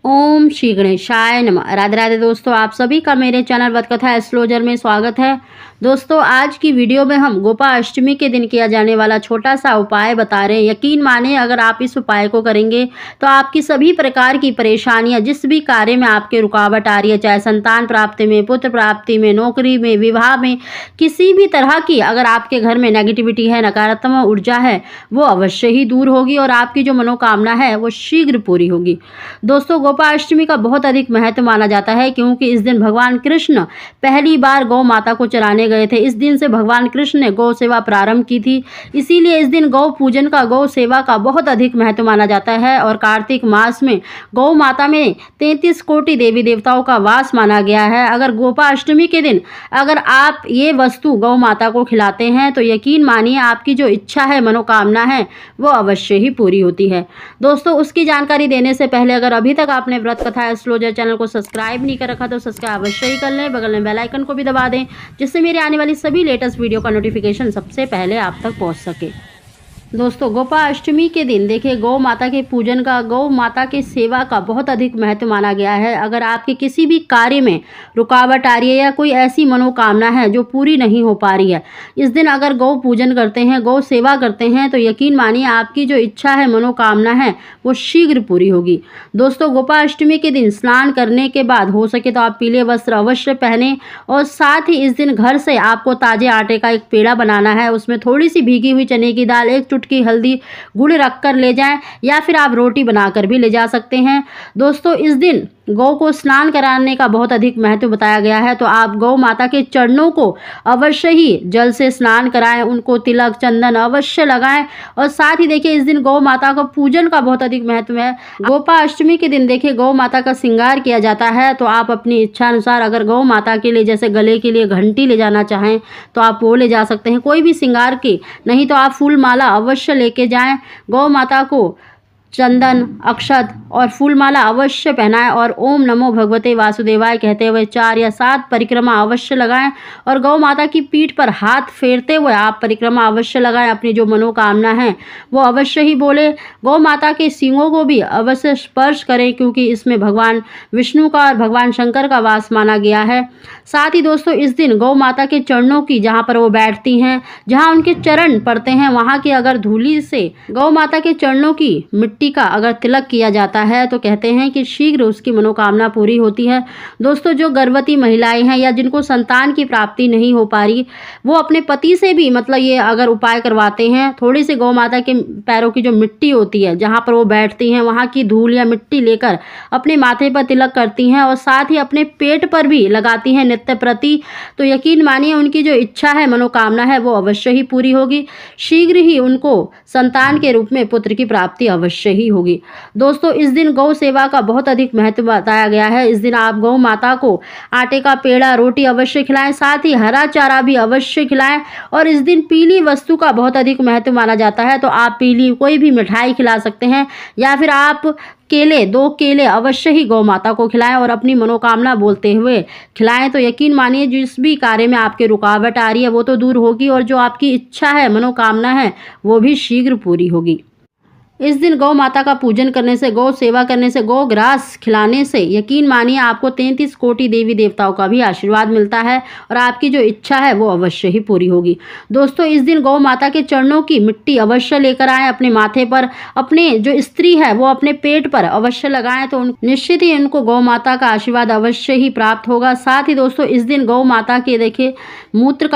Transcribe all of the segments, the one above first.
ओम श्री गणेशाय नमः। राधे राधे दोस्तों, आप सभी का मेरे चैनल वतकथा एस्ट्रोलॉजर में स्वागत है। दोस्तों, आज की वीडियो में हम गोपाष्टमी के दिन किया जाने वाला छोटा सा उपाय बता रहे हैं। यकीन माने, अगर आप इस उपाय को करेंगे तो आपकी सभी प्रकार की परेशानियां, जिस भी कार्य में आपके रुकावट आ रही है, चाहे संतान प्राप्ति में, पुत्र प्राप्ति में, नौकरी में, विवाह में, किसी भी तरह की अगर आपके घर में नेगेटिविटी है, नकारात्मक ऊर्जा है, वो अवश्य ही दूर होगी और आपकी जो मनोकामना है वो शीघ्र पूरी होगी। दोस्तों, गोपाष्टमी का बहुत अधिक महत्व माना जाता है, क्योंकि इस दिन भगवान कृष्ण पहली बार गौ माता को चराने गए थे। इस दिन से भगवान कृष्ण ने गौ सेवा प्रारंभ की थी, इसीलिए इस दिन गौ पूजन का, गौ सेवा का बहुत अधिक महत्व माना जाता है। और कार्तिक मास में गौ माता में 33 कोटि देवी देवताओं का वास माना गया है। अगर गोपाष्टमी के दिन अगर आप ये वस्तु गौ माता को खिलाते हैं तो यकीन मानिए आपकी जो इच्छा है, मनोकामना है, वो अवश्य ही पूरी होती है। दोस्तों, उसकी जानकारी देने से पहले अगर अभी तक आपने व्रत कथा एस्ट्रोलॉजर चैनल को सब्सक्राइब नहीं कर रखा तो सब्सक्राइब अवश्य ही कर लें। बगल में बेल आइकन को भी दबा दें, जिससे मेरे आने वाली सभी लेटेस्ट वीडियो का नोटिफिकेशन सबसे पहले आप तक पहुंच सके। दोस्तों, गोपाष्टमी के दिन देखिए, गौ माता के पूजन का, गौ माता की सेवा का बहुत अधिक महत्व माना गया है। अगर आपके किसी भी कार्य में रुकावट आ रही है या कोई ऐसी मनोकामना है जो पूरी नहीं हो पा रही है, इस दिन अगर गौ पूजन करते हैं, गौ सेवा करते हैं, तो यकीन मानिए आपकी जो इच्छा है, मनोकामना है, वो शीघ्र पूरी होगी। दोस्तों, गोपाष्टमी के दिन स्नान करने के बाद हो सके तो आप पीले वस्त्र अवश्य पहने और साथ ही इस दिन घर से आपको ताजे आटे का एक पेड़ा बनाना है। उसमें थोड़ी सी भीगी हुई चने की दाल, एक चुटकी हल्दी, गुड़ रखकर ले जाएं, या फिर आप रोटी बनाकर भी ले जा सकते हैं। दोस्तों, इस दिन गौ को स्नान कराने का बहुत अधिक महत्व बताया गया है, तो आप गौ माता के चरणों को अवश्य ही जल से स्नान कराएं, उनको तिलक चंदन अवश्य लगाएं। और साथ ही देखिए, इस दिन गौ माता का पूजन का बहुत अधिक महत्व है। गोपाष्टमी के दिन देखिए, गौ माता का श्रृंगार किया जाता है, तो आप अपनी इच्छा अनुसार अगर गौ माता के लिए जैसे गले के लिए घंटी ले जाना चाहें तो आप वो ले जा सकते हैं, कोई भी श्रृंगार की, नहीं तो आप फूल माला अवश्य लेके जाएं। गौ माता को चंदन, अक्षत और फूलमाला अवश्य पहनाएं और ओम नमो भगवते वासुदेवाय कहते हुए 4 या 7 परिक्रमा अवश्य लगाएं। और गौ माता की पीठ पर हाथ फेरते हुए आप परिक्रमा अवश्य लगाएं। अपनी जो मनोकामना है वो अवश्य ही बोले। गौ माता के सींगों को भी अवश्य स्पर्श करें, क्योंकि इसमें भगवान विष्णु का और भगवान शंकर का वास माना गया है। साथ ही दोस्तों, इस दिन गौ माता के चरणों की, जहाँ पर वो बैठती हैं, जहाँ उनके चरण पड़ते हैं, वहाँ की अगर धूली से गौ माता के चरणों की मिट्टी का अगर तिलक किया जाता है तो कहते हैं कि शीघ्र उसकी मनोकामना पूरी होती है। दोस्तों, जो गर्भवती महिलाएं हैं या जिनको संतान की प्राप्ति नहीं हो पा रही, वो अपने पति से भी ये अगर उपाय करवाते हैं, थोड़ी सी गौ माता के पैरों की जो मिट्टी होती है, जहां पर वो बैठती हैं, वहां की धूल या मिट्टी लेकर अपने माथे पर तिलक करती हैं और साथ ही अपने पेट पर भी लगाती हैं नित्य प्रति, तो यकीन मानिए उनकी जो इच्छा है, मनोकामना है, वो अवश्य ही पूरी होगी। शीघ्र ही उनको संतान के रूप में पुत्र की प्राप्ति अवश्य ही होगी। दोस्तों, इस दिन गौ सेवा का बहुत अधिक महत्व बताया गया है। इस दिन आप गौ माता को आटे का पेड़ा, रोटी अवश्य खिलाएं, साथ ही हरा चारा भी अवश्य खिलाएं। और इस दिन पीली वस्तु का बहुत अधिक महत्व माना जाता है, तो आप पीली कोई भी मिठाई खिला सकते हैं, या फिर आप केले, 2 केले अवश्य ही गौ माता को खिलाएं और अपनी मनोकामना बोलते हुए खिलाएं। तो यकीन मानिए जिस भी कार्य में आपके रुकावट आ रही है वो तो दूर होगी, और जो आपकी इच्छा है, मनोकामना है, वो भी शीघ्र पूरी होगी। इस दिन गौ माता का पूजन करने से, गौ सेवा करने से, गौ ग्रास खिलाने से यकीन मानिए आपको 33 कोटि देवी देवताओं का भी आशीर्वाद मिलता है और आपकी जो इच्छा है वो अवश्य ही पूरी होगी। दोस्तों, इस दिन गौ माता के चरणों की मिट्टी अवश्य लेकर आएं अपने माथे पर, अपने जो स्त्री है वो अपने पेट पर अवश्य लगाएं, तो निश्चित ही उनको गौ माता का आशीर्वाद अवश्य ही प्राप्त होगा। साथ ही दोस्तों, इस दिन गौ माता के देखिए गौमूत्र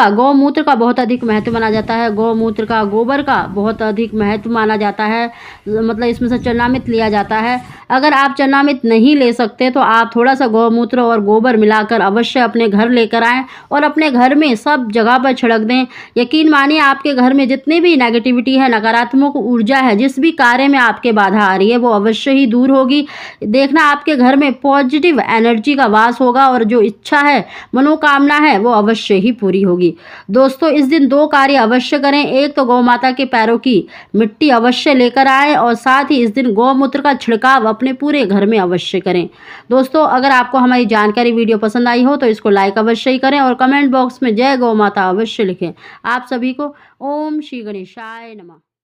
का बहुत अधिक महत्व माना जाता है। गौमूत्र का, गोबर का बहुत अधिक महत्व माना जाता है, इसमें से चरणामृत लिया जाता है। अगर आप चरणामृत नहीं ले सकते तो आप थोड़ा सा गौमूत्र और गोबर मिलाकर अवश्य अपने घर लेकर आएं और अपने घर में सब जगह पर छिड़क दें। यकीन मानिए आपके घर में जितनी भी नेगेटिविटी है, नकारात्मक ऊर्जा है, जिस भी कार्य में आपके बाधा आ रही है, वो अवश्य ही दूर होगी। देखना, आपके घर में पॉजिटिव एनर्जी का वास होगा और जो इच्छा है, मनोकामना है, वो अवश्य ही पूरी होगी। दोस्तों, इस दिन 2 कार्य अवश्य करें। एक तो गौ माता के पैरों की मिट्टी अवश्य लेकर आए और साथ ही इस दिन गौमूत्र का छिड़काव अपने पूरे घर में अवश्य करें। दोस्तों, अगर आपको हमारी जानकारी वीडियो पसंद आई हो तो इसको लाइक अवश्य ही करें और कमेंट बॉक्स में जय गौ माता अवश्य लिखें। आप सभी को ओम श्री गणेशाय नमः।